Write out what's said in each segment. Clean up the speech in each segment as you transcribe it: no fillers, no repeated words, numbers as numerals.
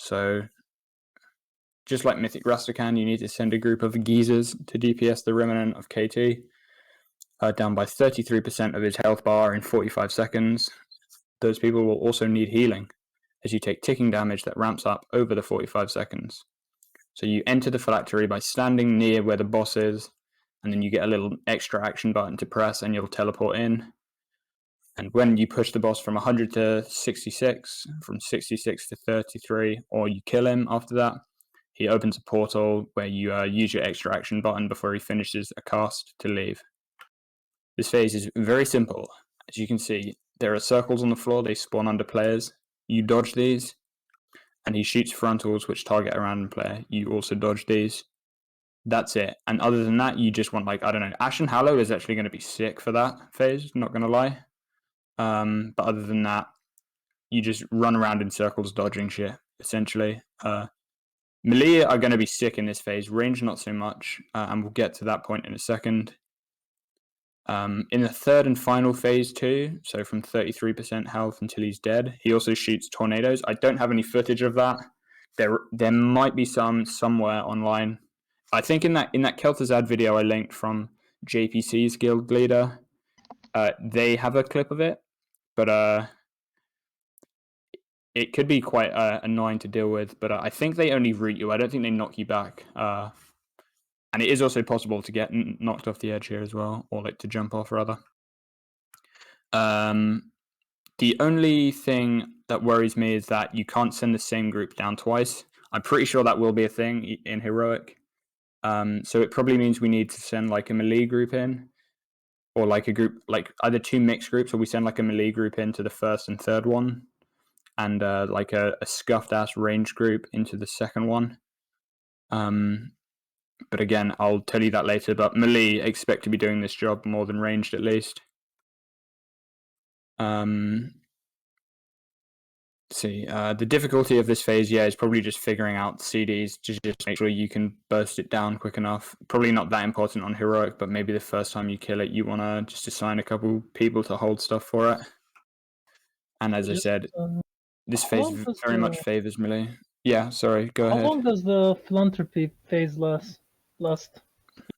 So just like Mythic Rastakan, you need to send a group of geezers to DPS the Remnant of KT, down by 33% of his health bar in 45 seconds. Those people will also need healing, as you take ticking damage that ramps up over the 45 seconds. So you enter the phylactery by standing near where the boss is, and then you get a little extra action button to press and you'll teleport in. And when you push the boss from 100 to 66, from 66 to 33, or you kill him after that, he opens a portal where you use your extra action button before he finishes a cast to leave. This phase is very simple. As you can see, there are circles on the floor, they spawn under players. You dodge these, and he shoots frontals which target a random player. You also dodge these. That's it. And other than that, you just want, like, I don't know, Ashen Hallow is actually going to be sick for that phase, not going to lie. But other than that, you just run around in circles dodging shit, essentially. Melee are going to be sick in this phase, range not so much, and we'll get to that point in a second. In the third and final phase too, so from 33% health until he's dead, he also shoots tornadoes. I don't have any footage of that. There might be some somewhere online. I think in that Kelthuzad video I linked from JPC's guild leader, they have a clip of it, but it could be quite annoying to deal with. But I think they only root you. I don't think they knock you back. And it is also possible to get knocked off the edge here as well, or like to jump off rather. The only thing that worries me is that you can't send the same group down twice. I'm pretty sure that will be a thing in Heroic. So it probably means we need to send like a melee group in, or like a group, like either two mixed groups, or we send like a melee group into the first and third one, and like a scuffed ass range group into the second one. But again, I'll tell you that later. But melee expect to be doing this job more than ranged at least. See, the difficulty of this phase, is probably just figuring out CDs to just make sure you can burst it down quick enough. Probably not that important on Heroic, but maybe the first time you kill it, you want to just assign a couple people to hold stuff for it. And as I said, this phase very much favors melee. Yeah, sorry, go ahead. How long does the philanthropy phase last?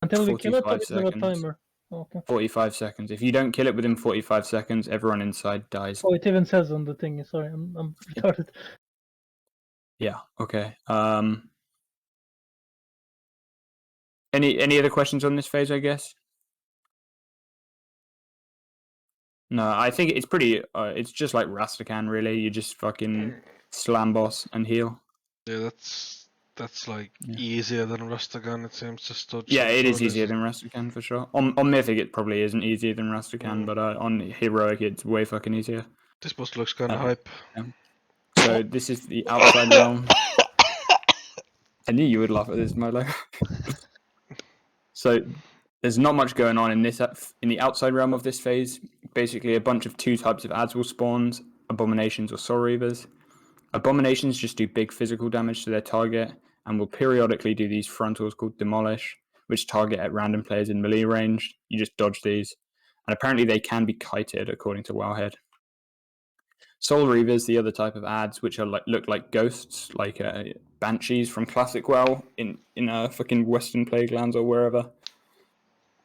Until we kill it, or is there a timer? Okay. 45 seconds. If you don't kill it within 45 seconds, everyone inside dies. Oh, it even says on the thing. Sorry, I'm retarded. Yeah, okay. Any other questions on this phase, I guess? No, I think it's pretty, it's just like Rastakan, really. You just fucking slam boss and heal. Yeah, that's like easier than Rastakan, it seems, to dodge. Yeah, it is easier than Rastakan for sure. On Mythic, it probably isn't easier than Rastakan, but on Heroic, it's way fucking easier. This boss looks kind of hype. Yeah. So this is the outside realm. I knew you would laugh at this, Milo. So there's not much going on in the outside realm of this phase. Basically, a bunch of two types of ads will spawn: Abominations or Soul Reavers. Abominations just do big physical damage to their target, and will periodically do these frontals called Demolish, which target at random players in melee range. You just dodge these, and apparently they can be kited, according to Wowhead. Soul Reavers, the other type of ads, which are look like ghosts, like banshees from Classic WoW in fucking Western Plaguelands or wherever.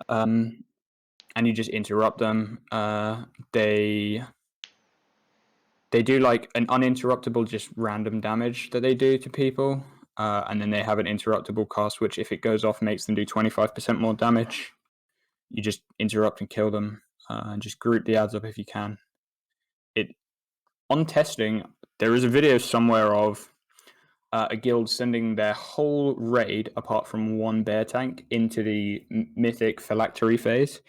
And you just interrupt them. They do like an uninterruptible, just random damage that they do to people, and then they have an interruptible cast, which if it goes off makes them do 25% more damage. You just interrupt and kill them, and just group the ads up if you can. On testing, there is a video somewhere of a guild sending their whole raid, apart from one bear tank, into the Mythic phylactery phase,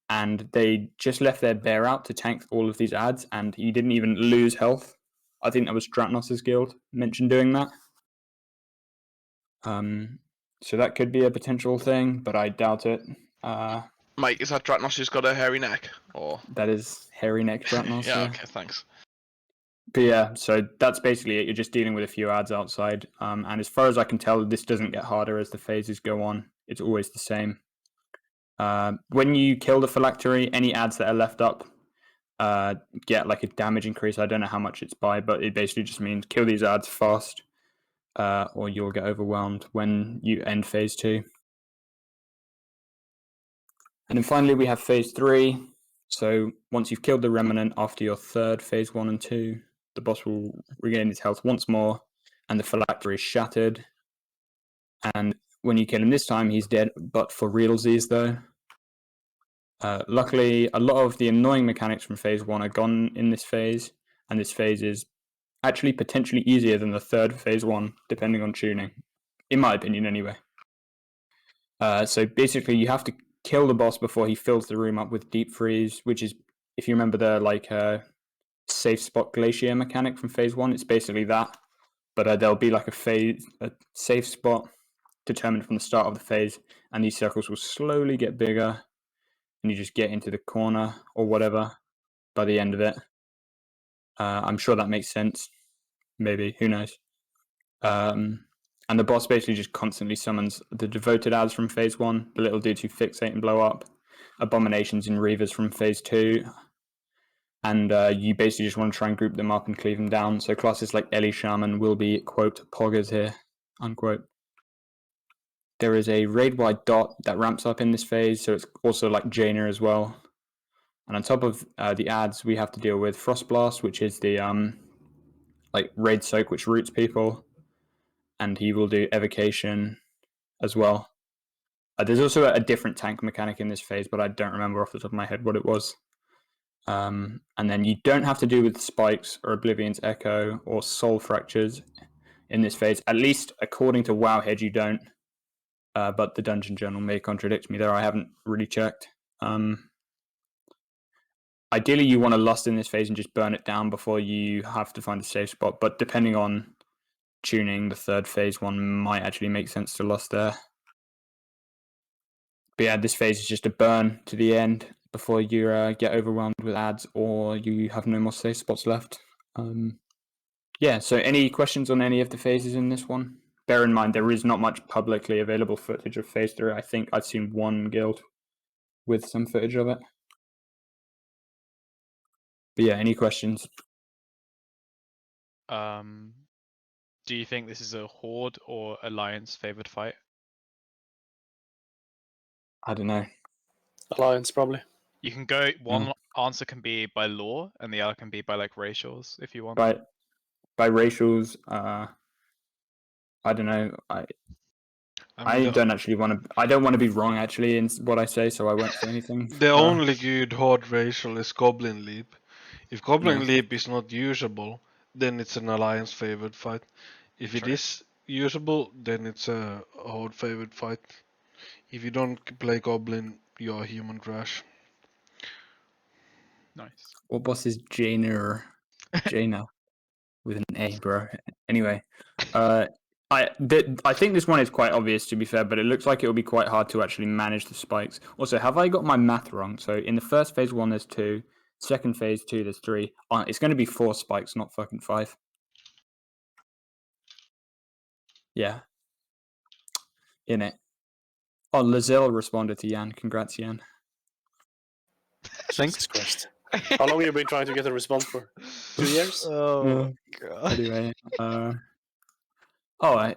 and they just left their bear out to tank all of these ads, and he didn't even lose health. I think that was Stratnos' guild mentioned doing that. So that could be a potential thing, but I doubt it. Mike, is that Stratnos who's got a hairy neck? Or that is hairy neck Stratnos. Yeah, okay, thanks. But yeah, so that's basically it. You're just dealing with a few ads outside. And as far as I can tell, this doesn't get harder as the phases go on. It's always the same. When you kill the phylactery, any ads that are left up get like a damage increase. I don't know how much it's by, but it basically just means kill these ads fast. or you'll get overwhelmed when you end phase 2. And then finally we have phase 3. So once you've killed the remnant after your third phase 1 and 2, the boss will regain its health once more, and the phylactery is shattered. And when you kill him this time, he's dead, but for realsies though. Luckily, a lot of the annoying mechanics from phase 1 are gone in this phase, and this phase is actually potentially easier than the third phase 1, depending on tuning, in my opinion anyway. So basically, you have to kill the boss before he fills the room up with deep freeze, which is, if you remember the safe spot glacier mechanic from phase 1, it's basically that, but there'll be like a safe spot determined from the start of the phase, and these circles will slowly get bigger, and you just get into the corner or whatever by the end of it. I'm sure that makes sense. Maybe, who knows? And the boss basically just constantly summons the devoted ads from phase 1, the little dudes who fixate and blow up, abominations and reavers from phase 2, and you basically just want to try and group them up and cleave them down. So classes like Ellie Shaman will be, quote, poggers here, unquote. There is a raid-wide dot that ramps up in this phase, so it's also like Jaina as well. And on top of the ads, we have to deal with Frost Blast, which is the raid soak, which roots people, and he will do evocation as well. There's also a different tank mechanic in this phase, but I don't remember off the top of my head what it was. And then you don't have to deal with Spikes or Oblivion's Echo or Soul Fractures in this phase, at least according to Wowhead you don't. But the Dungeon Journal may contradict me there, I haven't really checked. Ideally you want to Lust in this phase and just burn it down before you have to find a safe spot, but depending on tuning, the third phase one might actually make sense to Lust there. But yeah, this phase is just a burn to the end before you get overwhelmed with ads or you have no more safe spots left. Yeah, so any questions on any of the phases in this one? Bear in mind, there is not much publicly available footage of phase 3. I think I've seen one guild with some footage of it. But yeah, any questions? Do you think this is a Horde or Alliance favored fight? I don't know. Alliance, probably. You can go, one answer can be by lore, and the other can be by like racials, if you want. By racials, I don't know. I don't actually want to. I don't want to be wrong actually in what I say, so I won't say anything. The only good Horde racial is Goblin Leap. If Goblin Yeah. Leap is not usable, then it's an Alliance favored fight. If it is usable, then it's a Horde favored fight. If you don't play Goblin, you're human trash. Nice. What boss is Jaina? Jaina with an A, bro. Anyway, I think this one is quite obvious to be fair, but it looks like it will be quite hard to actually manage the spikes. Also, have I got my math wrong? So in the first phase 1, there's 2. Second phase 2, there's 3. It's going to be 4 spikes, not fucking 5. Yeah. In it. Oh, Lazelle responded to Jan. Congrats, Jan. Jesus Christ. How long have you been trying to get a response for? 2 years? Oh, God. Anyway,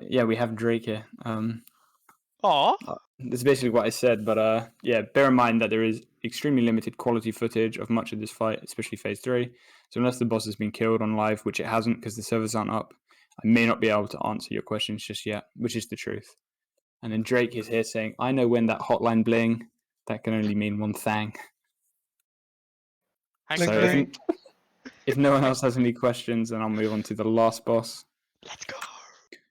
yeah, we have Drake here. Aw. That's basically what I said, but yeah, bear in mind that there is extremely limited quality footage of much of this fight, especially phase 3. So unless the boss has been killed on live, which it hasn't because the servers aren't up, I may not be able to answer your questions just yet, which is the truth. And then Drake is here saying, I know when that hotline bling, that can only mean one thing. Thanks, So Drake. if no one else has any questions, then I'll move on to the last boss. Let's go.